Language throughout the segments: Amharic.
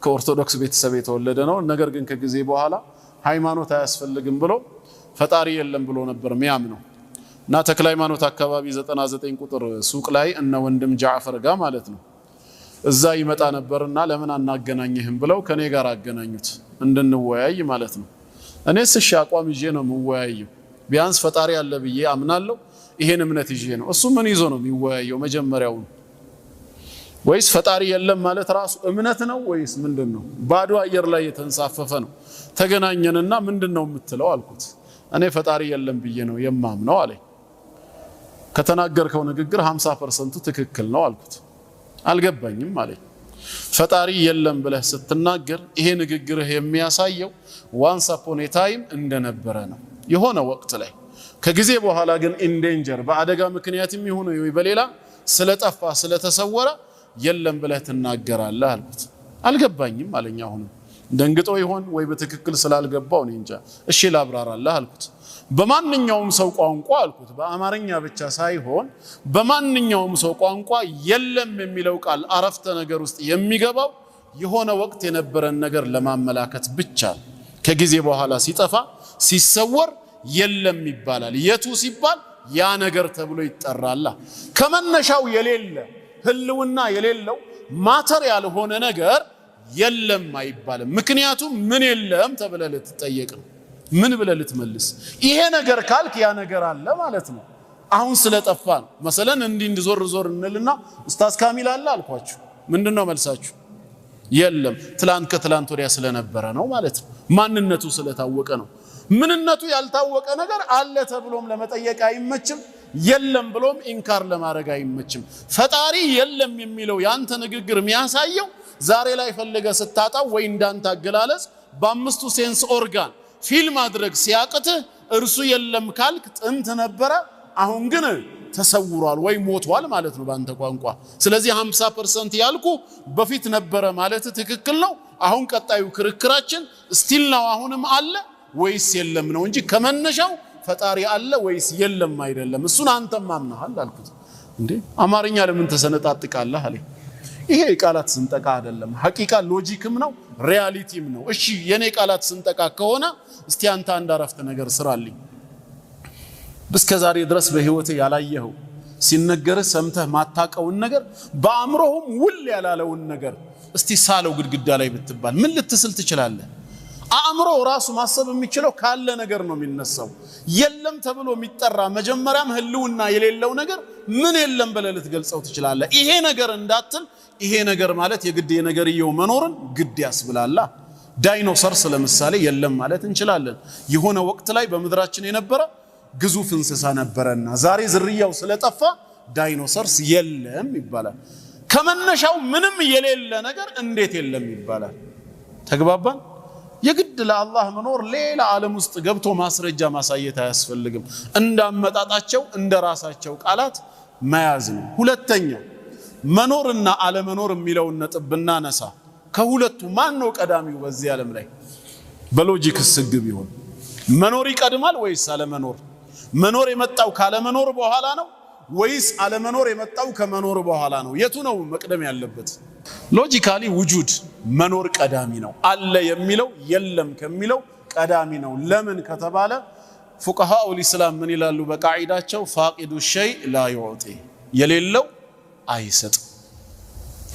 ከኦርቶዶክስ ቤተሰብ የተወለደ ነው። ነገር ግን ከጊዜ በኋላ ሃይማኖት አያስፈልግም ብሎ ፈጣሪ የለም ብሎ ነበር የሚያምነው እና ተክለ ሃይማኖት አካባቢ 99 ቁጥር ሱቅ ላይ እነ ወንድም ጃዕፈር ጋር ማለት ነው እዛ ይመጣ ነበርና ለምን አናገናኝህም ብለው ከኔ ጋር አገናኙት እንድንወያይ ማለት ነው። እኔስ እሺ አቋም ይዤ ነው የምወያየው፣ ቢያንስ ፈጣሪ አለ ብዬ አምናለሁ፣ ይሄን እምነት ይዤ ነው። እሱ ምን ይዞ ነው የሚወያየው? መጀመሪያው ወይስ ፈጣሪ የለም ማለት ራሱ እምነት ነው ወይስ ምንድነው? ባዶ አየር ላይ የተንሳፈፈ ነው። ተገናኘንና ምንድነው የምትለው አልኩት። እኔ ፈጣሪ የለም ብዬ ነው የማምነው አለኝ። ከተናገርከው ንግግር 50% ትክክል ነው አልኩት። አልገባኝም አለኝ። ፈጣሪ የለም ብለህ ስትናገር ይሄ ንግግርህ የሚያሳየው ዋንስ አፖን ኤ ታይም እንደነበረ ነው የሆነ ወቅት ላይ፣ ከጊዜ በኋላ ግን ኢንዴንጀር በአደጋ ምክንያትም ይሁን ወይ በሌላ ስለጠፋ ስለተሰወረ የለም ብለህ ትናገራለህ አልኩት። አልገባኝም አለኝ። አሁን ደንግጦ ይሆን ወይ በትክክል ስላልገባው ነው እንጃ። እሺ ላብራራለህ አልኩት። በማንኛውም ሰው ቋንቋ አልኩት፣ በአማርኛ ብቻ ሳይሆን በማንኛውም ሰው ቋንቋ የለም የሚለው ቃል አረፍተ ነገር ውስጥ የሚገባው የሆነ ወቅት የነበረን ነገር ለማመላከት ብቻ ነው። ከጊዜ በኋላ ሲጠፋ ሲሰወር የለም ይባላል። የቱ ሲባል ያ ነገር ተብሎ ይጠራል። ከመነሻው የሌለ ህልውና የሌለው ማተር ያልሆነ ነገር የለም አይባልም። ምክንያቱም ምን የለም ተብለህ ልትጠየቅ ነው። ምን ብለህ ልትመልስ? ይሄ ነገር ካልክ ያ ነገር አለ ማለት ነው። አሁን ስለጠፋ ነው። መሰለን እንዲዞር ዞር እንልና ኡስታዝ ካሚል አለ አልኳችሁ። ምንድነው መልሳችሁ? የለም ትላንት ከትላንት ወዲያ ስለነበረ ነው ማለት ነው። ማንነቱ ስለታወቀ ነው። ምንነቱ ያልታወቀ ነገር አለ ተብሎም ለመጠየቅ አይመችም፣ የለም ብሎም ኢንካር ለማድረግ አይመችም። ፈጣሪ የለም የሚለው ያንተ ንግግር የሚያሳየው ዛሬ ላይ ፈልገ ስታጣው ወይ እንዳንተ አገላለጽ በአምስቱ ሴንስ ኦርጋን ፊል ማድረግ ሲያቅትህ እርሱ የለም ካልክ ጥንት ነበረ፣ አሁን ግን ተሰውሯል ወይ ሞቷል ማለት ነው ባንተ ቋንቋ። ስለዚህ 50% ያልኩ በፊት ነበረ ማለት ትክክል ነው። አሁን ቀጣዩ ክርክራችን ስቲል ነው አሁንም አለ ወይስ የለም ነው እንጂ ከመነሻው ፈጣሪ አለ ወይስ የለም አይደለም። እሱን አንተም አምነሃል አልኩት። እንዴ አማርኛ ለምን ተሰነጣጥቃለህ አለኝ። ይሄ ቃላት ስንጠቃ አይደለም፣ ሐቂቃ ሎጂክም ነው ሪያሊቲም ነው። እሺ የኔ ቃላት ስንጠቃ ከሆነ እስቲ አንተ አንድ አረፍተ ነገር ስራልኝ። እስከዛሬ ድረስ በህይወት ያላየኸው ሲነገር ሰምተህ ማታቀውን ነገር በአእምሮህም ውል ያላለውን ነገር እስቲ ሳለው ግድግዳ ላይ ብትባል ምን ልትስል ትችላለህ? አእምሮ ራሱ ማሰብ የሚችለው ካለ ነገር ነው የሚነሳው። የለም ተብሎ የሚጠራ መጀመሪያም ህልውና የሌለው ነገር ምን የለም ብለህ ልትገልጸው ትችላለህ? ይሄ ነገር እንዳትል ይሄ ነገር ማለት የግድ የነገርየው መኖርን ግድ ያስብላል። ዳይኖሰርስ ለምሳሌ የለም ማለት እንችላለን። የሆነ ወቅት ላይ በመድራችን የነበረ ግዙፍ እንስሳ ነበረና ዛሬ ዝርያው ስለጠፋ ዳይኖሰርስ የለም ይባላል። ከመነሻው ምንም የሌለ ነገር እንዴት የለም ይባላል? ተግባባን? የግድ ለአላህ መኖር ሌላ ዓለም ውስጥ ገብቶ ማስረጃ ማሳየት አያስፈልግም። እንዳመጣጣቸው እንደራሳቸው ቃላት መያዝ ነው። ሁለተኛው መኖርና አለመኖር የሚለውን ነጥብ ብናነሳ ከሁለቱ ማን ነው ቀዳሚው በዚህ ዓለም ላይ? በሎጂክ ስግብ ይሆን መኖር ይቀድማል ወይስ አለመኖር? መኖር የመጣው ካለመኖር በኋላ ነው ወይስ አለመኖር የመጣው ከመኖር በኋላ ነው? የቱ ነው መቅደም ያለበት? ሎጂካሊ ውጁድ መኖር ቀዳሚ ነው። አለ የሚለው የለም ከሚለው ቀዳሚ ነው። ለምን ከተባለ ፉቃሃኡ الاسلام ምን ይላሉ በቃዒዳቸው? ፋቂዱ ሸይ ላ ይዑጢ፣ የሌለው አይሰጥ።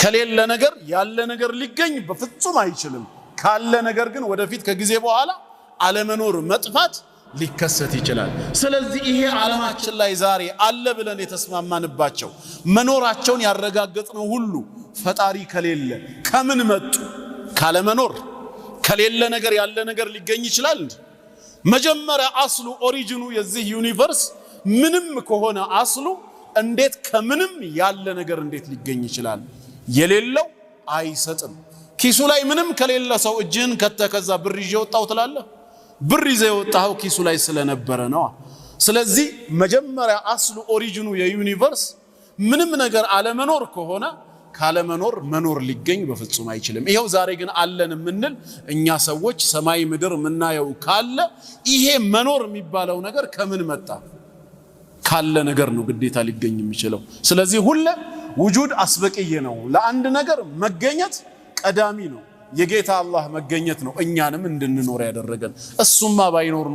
ከሌለ ነገር ያለ ነገር ሊገኝ በፍጹም አይችልም። ካለ ነገር ግን ወደፊት ከጊዜ በኋላ አለመኖር መጥፋት ሊከሰት ይችላል። ስለዚህ ይሄ ዓለማችን ላይ ዛሬ አለ ብለን የተስማማንባቸው መኖራቸውን ያረጋገጥነው ሁሉ ፈጣሪ ከሌለ ከምን መጡ? ካለመኖር። ከሌለ ነገር ያለ ነገር ሊገኝ ይችላል እንዴ? መጀመሪያ አስሉ ኦሪጂኑ የዚህ ዩኒቨርስ ምንም ከሆነ አስሉ እንዴት ከምንም ያለ ነገር እንዴት ሊገኝ ይችላል? የሌለው አይሰጥም። ኪሱ ላይ ምንም ከሌለ ሰው እጅን ከተከዛ ብር ይዤ ወጣው ትላለህ? ብር ይዘህ የወጣው ኪሱ ላይ ስለነበረ ነው። ስለዚህ መጀመሪያ አስሉ ኦሪጂኑ የዩኒቨርስ ምንም ነገር አለመኖር ከሆነ ካለመኖር መኖር ሊገኝ በፍጹም አይችልም። ይሄው ዛሬ ግን አለን የምንል እኛ ሰዎች ሰማይ ምድር ምናየው ካለ ይሄ መኖር የሚባለው ነገር ከምን መጣ? ካለ ነገር ነው ግዴታ ሊገኝ የሚችለው። ስለዚህ ሁሉ ውጁድ አስበቅዬ ነው። ለአንድ ነገር መገኘት ቀዳሚ ነው። የጌታ አላህ መገኘት ነው እኛንም እንድንኖር ያደረገን። እሱማ ባይኖር